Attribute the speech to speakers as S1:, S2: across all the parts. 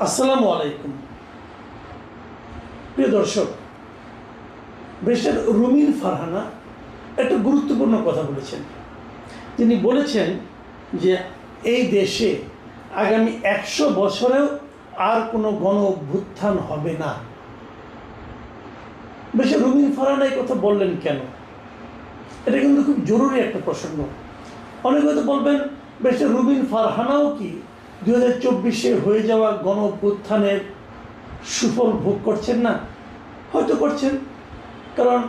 S1: আসসালামু আলাইকুম। প্রিয় দর্শক, ব্যারিস্টার রুমিন ফারহানা একটা গুরুত্বপূর্ণ কথা বলেছেন। তিনি বলেছেন যে এই দেশে আগামী 100 বছরেও আর কোনো গণ অভ্যুত্থান হবে না। ব্যারিস্টার রুমিন ফারহানা এই কথা বললেন কেন? এটা কিন্তু খুব জরুরি একটা প্রসঙ্গ। অনেকে হয়তো বলবেন, ব্যারিস্টার রুমিন ফারহানাও কি 2024-এ হয়ে যাওয়া গণ অভ্যুত্থানের সুফল ভোগ করছেন না? হয়তো করছেন, কারণ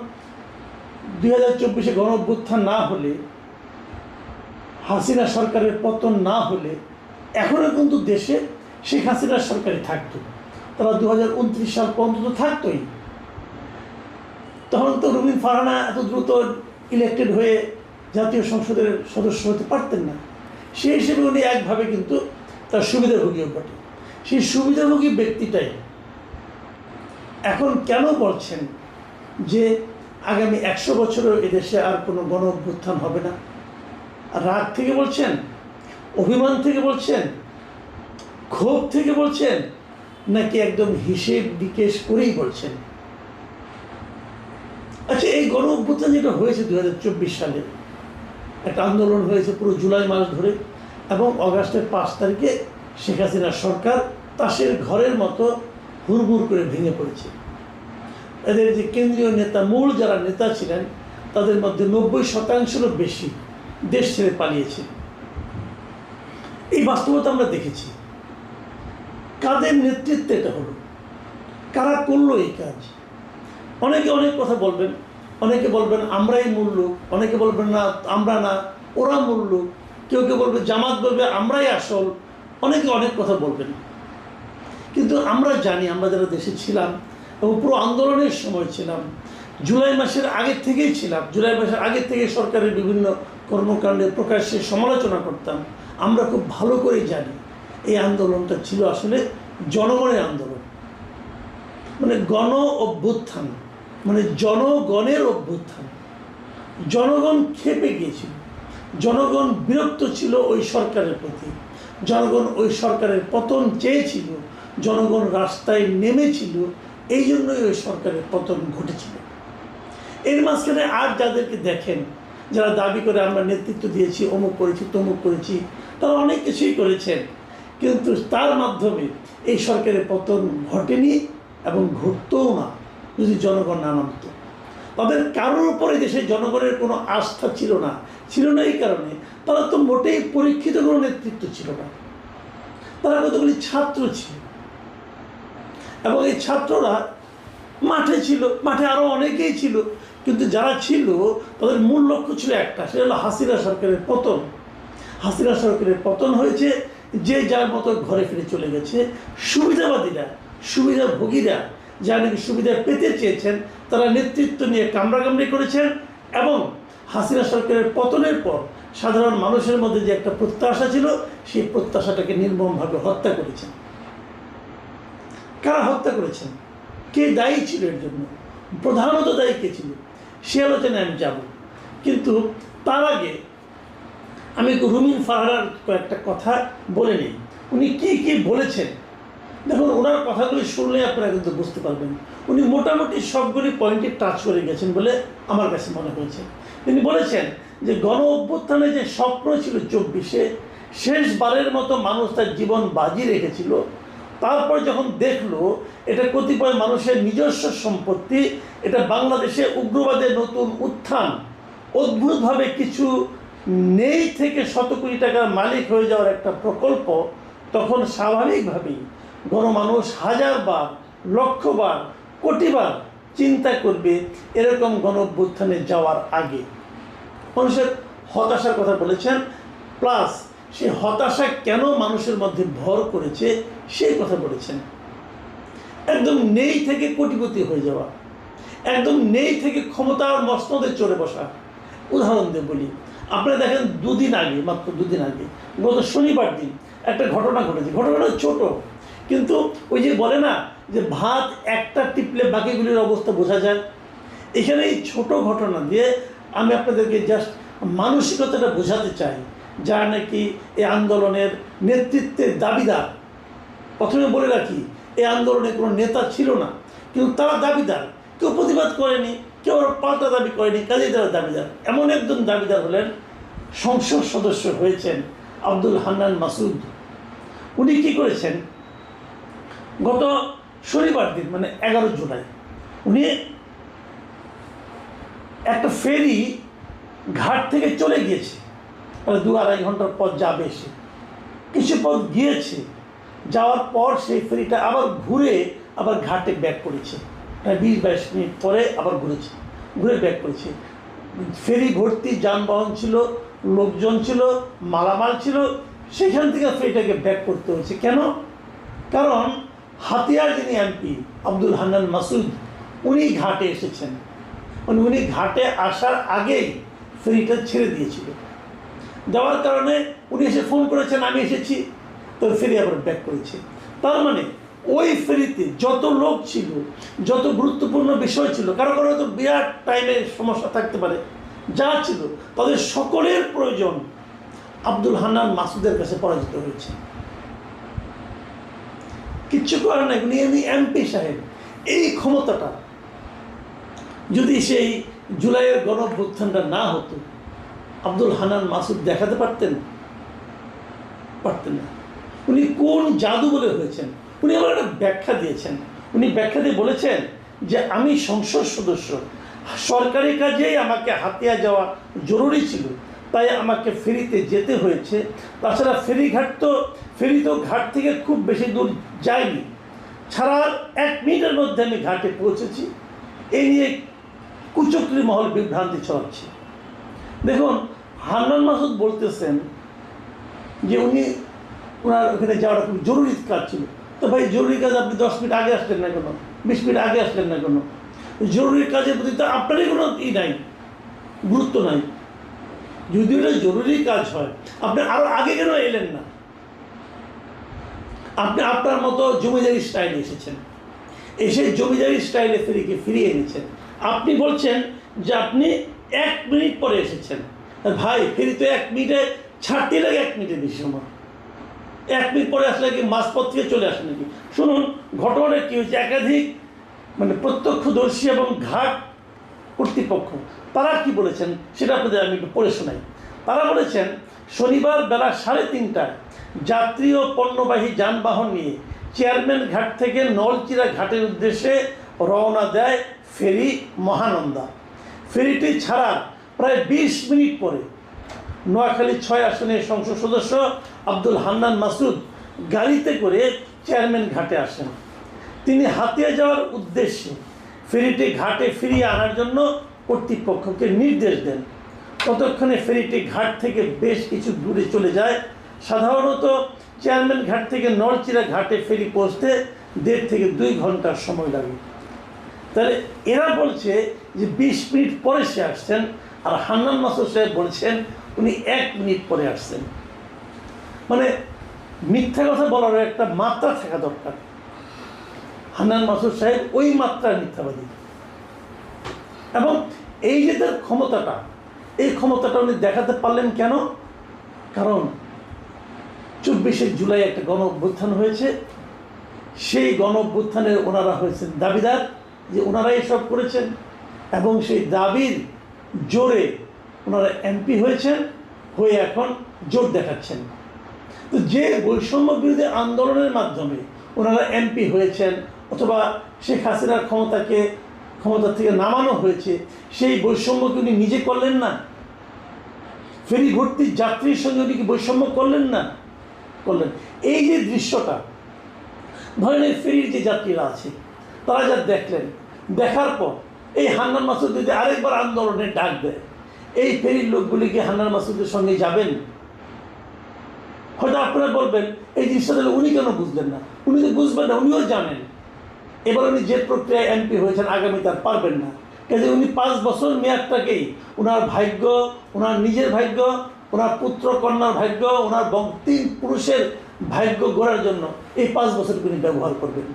S1: 2024-এ গণ অভ্যুত্থান না হলে, হাসিনা সরকারের পতন না হলে এখনও কিন্তু দেশে শেখ হাসিনার সরকারই থাকতো। তারা 2029 সাল পর্যন্ত থাকতোই। তখন তো রুমিন ফারহানা এত দ্রুত ইলেক্টেড হয়ে জাতীয় সংসদের সদস্য হতে পারতেন না। সেই হিসেবে উনি একভাবে কিন্তু তার সুবিধাভোগীও বটে। সেই সুবিধাভোগী ব্যক্তিটাই এখন কেন বলছেন যে আগামী 100 বছরেও এদেশে আর কোনো গণ অভ্যুত্থান হবে না? রাগ থেকে বলছেন, অভিমান থেকে বলছেন, ক্ষোভ থেকে বলছেন, নাকি একদম হিসেব নিকেশ করেই বলছেন? আচ্ছা, এই গণ অভ্যুত্থান যেটা হয়েছে 2024 সালে, একটা আন্দোলন হয়েছে পুরো জুলাই মাস ধরে, এবং অগাস্টের 5 তারিখে শেখ হাসিনার সরকার তাসের ঘরের মতো হুড়মুড় করে ভেঙে পড়েছে। এদের যে কেন্দ্রীয় নেতা, মূল যারা নেতা ছিলেন, তাদের মধ্যে 90% বেশি দেশ ছেড়ে পালিয়েছে। এই বাস্তবতা আমরা দেখেছি। কাদের নেতৃত্বে এটা হলো? কারা করলো এই কাজ? অনেকে অনেক কথা বলবেন। অনেকে বলবেন আমরাই মূল লোক, অনেকে বলবেন না আমরা না, ওরা মূল লোক, কেউ কেউ বলবে জামাত বলবে আমরাই আসল, অনেকে অনেক কথা বলবেন। কিন্তু আমরা জানি, আমরা যারা দেশে ছিলাম এবং পুরো আন্দোলনের সময় ছিলাম, জুলাই মাসের আগের থেকেই ছিলাম, জুলাই মাসের আগের থেকে সরকারের বিভিন্ন কর্মকাণ্ডের প্রকাশ্যে সমালোচনা করতাম, আমরা খুব ভালো করেই জানি এই আন্দোলনটা ছিল আসলে জনগণের আন্দোলন। মানে গণ অভ্যুত্থান, মানে জনগণের অভ্যুত্থান। জনগণ ক্ষেপে গিয়েছিল, জনগণ বিরক্ত ছিল ওই সরকারের প্রতি, জনগণ ওই সরকারের পতন চেয়েছিল, জনগণ রাস্তায় নেমেছিল, এই জন্যই ওই সরকারের পতন ঘটেছিল। এর মাঝখানে আর যাদেরকে দেখেন, যারা দাবি করে আমরা নেতৃত্ব দিয়েছি, অমুক করেছি, তমুক করেছি, তারা অনেক কিছুই করেছেন, কিন্তু তার মাধ্যমে এই সরকারের পতন ঘটেনি এবং ঘটতও না যদি জনগণ না নামত। তাদের কারোর উপরে দেশের জনগণের কোনো আস্থা ছিল না। এই কারণে তারা তো মোটেই পরীক্ষিত কোনো নেতৃত্ব ছিল না। তারা কতগুলি ছাত্র ছিল, এবং এই ছাত্ররা মাঠে ছিল, মাঠে আরও অনেকেই ছিল, কিন্তু যারা ছিল তাদের মূল লক্ষ্য ছিল একটা, সেটা হলো হাসিনা সরকারের পতন। হাসিনা সরকারের পতন হয়েছে, যে যার মতো ঘরে ফিরে চলে গেছে। সুবিধাবাদীরা, সুবিধাভোগীরা যারা নাকি সুবিধা পেতে চেয়েছেন, তারা নেতৃত্ব নিয়ে কামড়াকামড়ি করেছেন, এবং হাসিনা সরকারের পতনের পর সাধারণ মানুষের মধ্যে যে একটা প্রত্যাশা ছিল, সেই প্রত্যাশাটাকে নির্মমভাবে হত্যা করেছেন। কারা হত্যা করেছেন? কে দায়ী ছিল এর জন্য? প্রধানত দায়ী কে ছিল? সে আলোচনায় আমি যাব, কিন্তু তার আগে আমি রুমিন ফারহানার কয়েকটা কথা বলে নিই। উনি কী বলেছেন দেখুন, ওনার কথাগুলি শুনলে আপনারা কিন্তু বুঝতে পারবেন। উনি মোটামুটি সবগুলি পয়েন্টে টাচ করে গেছেন বলে আমার কাছে মনে হয়েছে। তিনি বলেছেন যে গণ অভ্যুত্থানে যে স্বপ্ন ছিল 24-এ, শেষবারের মতো মানুষ তার জীবন বাজি রেখেছিল, তারপর যখন দেখলো এটা কতিপয় মানুষের নিজস্ব সম্পত্তি, এটা বাংলাদেশে উগ্রবাদের নতুন উত্থান, অদ্ভুতভাবে কিছু নেই থেকে শত কোটি টাকার মালিক হয়ে যাওয়ার একটা প্রকল্প, তখন স্বাভাবিকভাবেই গণমানুষ হাজারবার, লক্ষবার, কোটিবার চিন্তা করবে এরকম গণ অভ্যুত্থানে যাওয়ার আগে। মানুষের হতাশার কথা বলেছেন, প্লাস সেই হতাশা কেন মানুষের মধ্যে ভর করেছে সেই কথা বলেছেন। একদম নেই থেকে কোটিপতি হয়ে যাওয়া, একদম নেই থেকে ক্ষমতার মসনদে চড়ে বসা। উদাহরণ দিয়ে বলি, আপনারা দেখেন মাত্র দুদিন আগে গত শনিবার দিন একটা ঘটনা ঘটেছে। ঘটনাটা ছোট, কিন্তু ওই যে বলে না যে ভাত একটা টিপলে বাকিগুলির অবস্থা বোঝা যায়, এখানে এই ছোট ঘটনা দিয়ে আমি আপনাদেরকে জাস্ট মানসিকতাটা বোঝাতে চাই, যারা নাকি এই আন্দোলনের নেতৃত্বের দাবিদার, প্রথমে বলে রাখি, এই আন্দোলনে কোনো নেতা ছিল না, কিন্তু তারা দাবিদার। কেউ প্রতিবাদ করেনি, কেউ পাল্টা দাবি করেনি, কাজেই তারা দাবিদার। এমন একজন দাবিদার হলেন সংসদ সদস্য হয়েছেন আব্দুল হান্নান মাসুদ। উনি কী করেছেন, গত শনিবার দিন মানে 11 জুলাই উনি একটা ফেরি ঘাট থেকে চলে গিয়েছে, 2-2.5 ঘন্টার পর যাবে সে। কিছু পথ গিয়েছে, যাওয়ার পর সেই ফেরিটা আবার ঘুরে আবার ঘাটে ব্যাক করেছে। 20-22 মিনিট পরে আবার ঘুরে ব্যাক করেছে। ফেরি ভর্তি যানবাহন ছিল, লোকজন ছিল, মালামাল ছিল, সেখান থেকে ফেরিটাকে ব্যাক করতে হয়েছে। কেন? কারণ হাতিয়ার যিনি এমপি আব্দুল হান্নান মাসুদ, উনি ঘাটে এসেছেন। উনি ঘাটে আসার আগেই ফেরিটা ছেড়ে দিয়েছিল। যাওয়ার কারণে উনি এসে ফোন করেছেন, আমি এসেছি, তো ফেরি আবার ব্যাক করেছে। তার মানে ওই ফেরিতে যত লোক ছিল, যত গুরুত্বপূর্ণ বিষয় ছিল, কারো কারো তো বিরাট টাইমের সমস্যা থাকতে পারে, যা ছিল তাদের সকলের প্রয়োজন আব্দুল হান্নান মাসুদের কাছে পরাজিত হয়েছে। কিচ্ছু করার নাই, উনি এমপি সাহেব। এই ক্ষমতাটা যদি সেই জুলাইয়ের গণঅভ্যুত্থানটা না হতো, আব্দুল হান্নান মাসুদ দেখাতে পারতেন না। উনি কোন জাদু বলে হয়েছেন, উনি আবার একটা ব্যাখ্যা দিয়েছেন। উনি ব্যাখ্যা দিয়ে বলেছেন যে আমি সংসদ সদস্য, সরকারি কাজেই আমাকে হাতিয়া যাওয়া জরুরি ছিল, তাই আমাকে ফেরিতে যেতে হয়েছে। তাছাড়া ফেরি তো ঘাট থেকে খুব বেশি দূর যায়নি, ছাড়ার 1 মিনিটের মধ্যে আমি ঘাটে পৌঁছেছি। এই নিয়ে কুচক্রী মহল বিভ্রান্তি ছড়াচ্ছে। দেখুন, হান্নান মাসুদ বলতেছেন যে ওনার ওখানে যাওয়াটা খুব জরুরি কাজ ছিল। তো ভাই, জরুরি কাজ আপনি 10 মিনিট আগে আসলেন না কেন, 20 মিনিট আগে আসলেন না কেন? জরুরি কাজের প্রতি তো আপনারই কোনো নাই, গুরুত্ব নাই। যদি এটা জরুরি কাজ হয়, আপনি আরো আগে কেন এলেন না? আপনি আপনার মতো জমিদারি স্টাইলে এসেছেন, এসে জমিদারি স্টাইলে ফেরিকে ফিরিয়ে এনেছেন। আপনি বলছেন যে আপনি 1 মিনিট পরে এসেছেন। ভাই, ফেরি তো 1 মিনিটে ছাড়তে লাগে, 1 মিনিটের বেশি সময়। 1 মিনিট পরে আসলে কি মাঝপথ থেকে চলে আসে নাকি? শুনুন, ঘটনাটা কী হয়েছে। একাধিক প্রত্যক্ষদর্শী এবং ঘাট কর্তৃপক্ষ তারা কি বলেছেন সেটা আপনাদের আমি একটু পড়ে শোনাই। তারা বলেছেন, শনিবার বেলা 3:30টায় যাত্রী ও পণ্যবাহী যানবাহন নিয়ে চেয়ারম্যান ঘাট থেকে নলচিরা ঘাটের উদ্দেশ্যে রওনা দেয় ফেরি মহানন্দা। ফেরিটি ছাড়ার প্রায় 20 মিনিট পরে নোয়াখালী 6 আসনের সংসদ সদস্য আব্দুল হান্নান মাসুদ গাড়িতে করে চেয়ারম্যান ঘাটে আসেন। তিনি হাতিয়া যাওয়ার উদ্দেশ্যে ফেরিটি ঘাটে ফিরিয়ে আনার জন্য কর্তৃপক্ষকে নির্দেশ দেন। ততক্ষণে ফেরিটি ঘাট থেকে বেশ কিছু দূরে চলে যায়। সাধারণত চেয়ারম্যান ঘাট থেকে নলচিরা ঘাটে ফেরি পৌঁছতে 1.5 থেকে 2 ঘন্টার সময় লাগে। তাহলে এরা বলছে যে 20 মিনিট পরে সে আসছেন, আর হান্নান মাসুদ সাহেব বলছেন উনি 1 মিনিট পরে আসছেন। মানে মিথ্যা কথা বলার একটা মাত্রা থাকা দরকার। হান্নান মাসুদ সাহেব ওই মাত্রার মিথ্যাবাদী। এবং এই যে তার ক্ষমতাটা, এই ক্ষমতাটা উনি দেখাতে পারলেন কেন? কারণ 24শে জুলাই একটা গণ অভ্যুত্থান হয়েছে। সেই গণ অভ্যুত্থানের ওনারা হয়েছেন দাবিদার, যে ওনারা এসব করেছেন, এবং সেই দাবির জোরে ওনারা এমপি হয়েছেন, হয়ে এখন জোর দেখাচ্ছেন। তো যে বৈষম্য বিরোধী আন্দোলনের মাধ্যমে ওনারা এমপি হয়েছেন, অথবা শেখ হাসিনার ক্ষমতা থেকে নামানো হয়েছে, সেই বৈষম্যকে উনি নিজে করলেন না? ফেরি ভর্তি যাত্রীর সঙ্গে উনি কি বৈষম্য করলেন না? করলেন। এই যে দৃশ্যটা, ধরেন এই ফেরির যে যাত্রীরা আছে তারা যা দেখলেন, দেখার পর এই হান্নান মাসুদ যদি আরেকবার আন্দোলনে ডাক দেয়, এই ফেরির লোকগুলি কি হান্নান মাসুদের সঙ্গে যাবেন? হয়তো আপনারা বলবেন এই জিনিসটা তাহলে উনি কেন বুঝলেন না? উনি তো বুঝবেন না, উনিও জানেন এবার উনি যে প্রক্রিয়ায় এমপি হয়েছেন আগামী তার পারবেন না। কাজে উনি 5 বছর মেয়াদটাকেই ওনার ভাগ্য, ওনার নিজের ভাগ্য, ওনার পুত্র কন্যার ভাগ্য, ওনার 3 পুরুষের ভাগ্য গড়ার জন্য এই 5 বছরকে উনি ব্যবহার করবেন।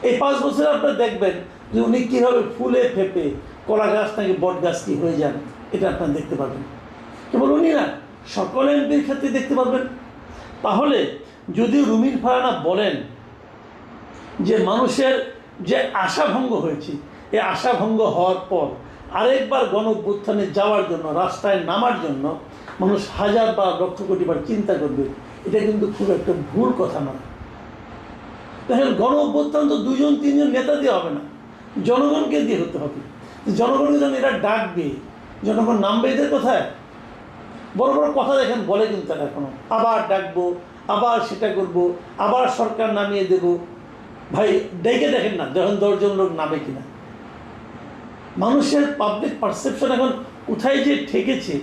S1: এই 5 বছরে আপনারা দেখবেন যে উনি কীভাবে ফুলে ফেপে কলা গাছ নাকি বট গাছ কি হয়ে যান, এটা আপনারা দেখতে পাবেন। কেবল উনি না, সকল এমপির ক্ষেত্রে দেখতে পারবেন। তাহলে যদিও রুমিন ফারহানা বলেন যে মানুষের যে আশাভঙ্গ হয়েছে, এই আশাভঙ্গ হওয়ার পর আরেকবার গণ অভ্যুত্থানে যাওয়ার জন্য, রাস্তায় নামার জন্য মানুষ হাজার বা লক্ষ কোটি বার চিন্তা করবে, এটা কিন্তু খুব একটা ভুল কথা নয়। দেখেন, গণ অভ্যুত্থান তো 2-3 নেতা দিয়ে হবে না, জনগণকে দিয়ে হতে হবে। জনগণকে যখন এরা ডাকবে, জনগণ নামবে এদের কথায়। বড় বড় কথা দেখেন বলে কিন্তু তারা এখনো, আবার ডাকবো, আবার সেটা করব, আবার সরকার নামিয়ে দেব। ভাই ডেকে দেখেন না যখন 10 জন লোক নামে কিনা। মানুষের পাবলিক পারসেপশন এখন কোথায় যে ঠেকেছে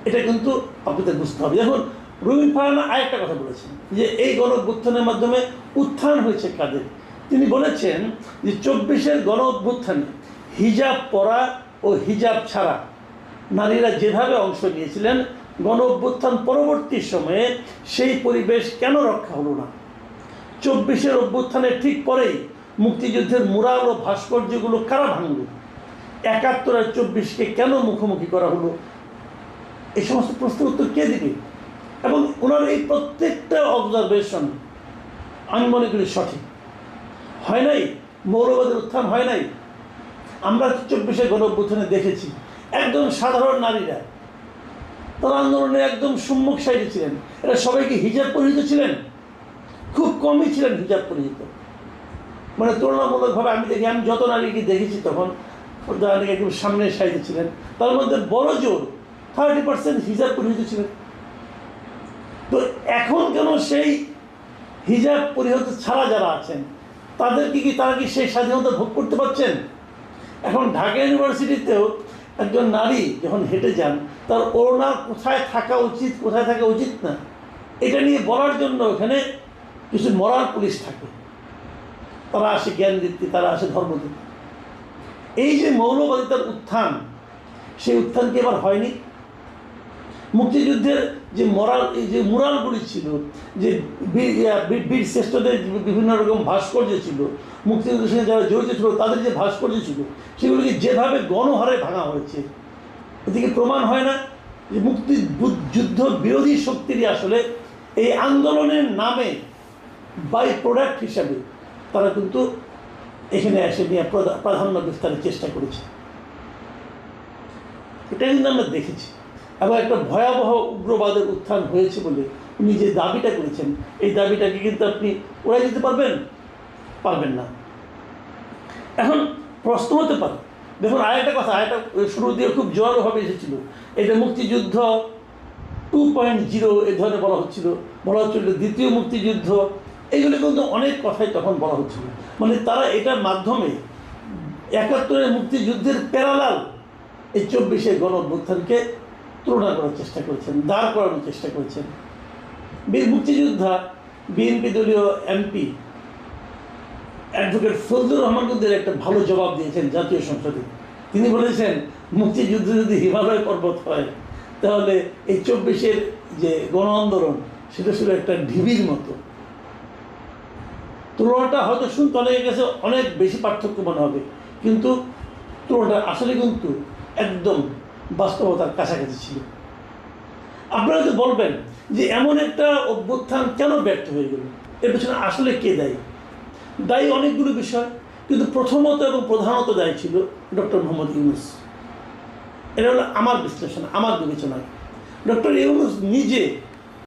S1: এটা কিন্তু আপনাদের বুঝতে হবে। দেখুন, রুমিন ফারহানা আরেকটা কথা বলেছেন যে এই গণ অভ্যুত্থানের মাধ্যমে উত্থান হয়েছে কাদের। তিনি বলেছেন যে 24-এর গণ অভ্যুত্থানে হিজাব পরা ও হিজাব ছাড়া নারীরা যেভাবে অংশ নিয়েছিলেন, গণ অভ্যুত্থান পরবর্তী সময়ে সেই পরিবেশ কেন রক্ষা হলো না? 24-এর অভ্যুত্থানের ঠিক পরেই মুক্তিযুদ্ধের মুরাল ও ভাস্কর্যগুলো কারা ভাঙল? 71 আর 24-কে কেন মুখোমুখি করা হলো? এই সমস্ত প্রশ্নের উত্তর কে দিবে? এবং ওনার এই প্রত্যেকটা অবজারভেশন আমি মনে করি সঠিক। হয় নাই মৌলবাদের উত্থান, হয় নাই। আমরা 24-এর গণ অভ্যুত্থানে দেখেছি একদম সাধারণ নারীরা তারা আন্দোলনে একদম সম্মুখ সাইডে ছিলেন। এরা সবাইকে হিজাব পরিহিত ছিলেন, খুব কমই ছিলেন হিজাব পরিহিত। মানে তুলনামূলকভাবে আমি যত নারীকে দেখেছি তখন যারা একদম সামনের সাইডে ছিলেন, তার মধ্যে বড় জোর 30% হিজাব পরিহিত ছিলেন। তো এখন কেন সেই হিজাব পরিহিত ছাড়া যারা আছেন তারা কি সেই স্বাধীনতা ভোগ করতে পারছেন? এখন ঢাকা ইউনিভার্সিটিতেও একজন নারী যখন হেঁটে যান, তার ওড়না কোথায় থাকা উচিত, কোথায় থাকা উচিত না, এটা নিয়ে বলার জন্য ওখানে কিছু মরাল পুলিশ থাকে। তারা আসে জ্ঞান দিতে, তারা আসে ধর্ম দিতে। এই যে মৌলবাদিতার উত্থান, সেই উত্থান কি এবার হয়নি? মুক্তিযুদ্ধের যে মুরালগুলি ছিল, যে বীর শ্রেষ্ঠদের বিভিন্ন রকম ভাস্কর্য ছিল, মুক্তিযুদ্ধের সঙ্গে যারা জড়িত ছিল তাদের যে ভাস্কর্য ছিল, সেগুলিকে যেভাবে গণহারে ভাঙা হয়েছে, এদিকে প্রমাণ হয় না যে যুদ্ধ বিরোধী শক্তিরই আসলে এই আন্দোলনের নামে বাই প্রোডাক্ট হিসাবে তারা কিন্তু এখানে এসে নিয়ে প্রাধান্য বিস্তারের চেষ্টা করেছে। এটা কিন্তু আমরা দেখেছি। এবং একটা ভয়াবহ উগ্রবাদের উত্থান হয়েছে বলে উনি যে দাবিটা করেছেন, এই দাবিটাকে কিন্তু আপনি উড়াই দিতে পারবেন না। এখন প্রশ্ন হতে পারে, দেখুন আরেকটা কথা, আরেকটা শুরু দিয়ে খুব জোরালোভাবে এসেছিল, এটা মুক্তিযুদ্ধ 2.0 এই ধরনের বলা হচ্ছিল দ্বিতীয় মুক্তিযুদ্ধ। এইগুলো কিন্তু অনেক কথাই তখন বলা হচ্ছিল। মানে তারা এটার মাধ্যমে 71-এর মুক্তিযুদ্ধের প্যারালাল এই 24-এর গণ অভ্যুত্থানকে তুলনা করার চেষ্টা করেছেন, দাঁড় করানোর চেষ্টা করেছেন। মুক্তিযোদ্ধা বিএনপি দলীয় এমপি অ্যাডভোকেট ফজলুর রহমান কিন্তু একটা ভালো জবাব দিয়েছেন জাতীয় সংসদে। তিনি বলেছেন, মুক্তিযুদ্ধ যদি হিমালয় পর্বত হয় তাহলে এই 24-এর যে গণ আন্দোলন সেটা ছিল একটা ঢিবির মতো। তুলনাটা হয়তো শুনতে অনেকের কাছে অনেক বেশি পার্থক্য মনে হবে, কিন্তু তুলনাটা আসলে কিন্তু একদম বাস্তবতার কাছাকাছি ছিল। আপনারা তো বলবেন যে এমন একটা অভ্যুত্থান কেন ব্যর্থ হয়ে গেল, এর পেছনে আসলে কে দায়ী? দায়ী অনেকগুলো বিষয়, কিন্তু প্রথমত এবং প্রধানত দায়ী ছিল ডক্টর মোহাম্মদ ইউনূস। এটা হলো আমার বিশ্লেষণ, আমার বিবেচনায়। ডক্টর ইউনূস নিজে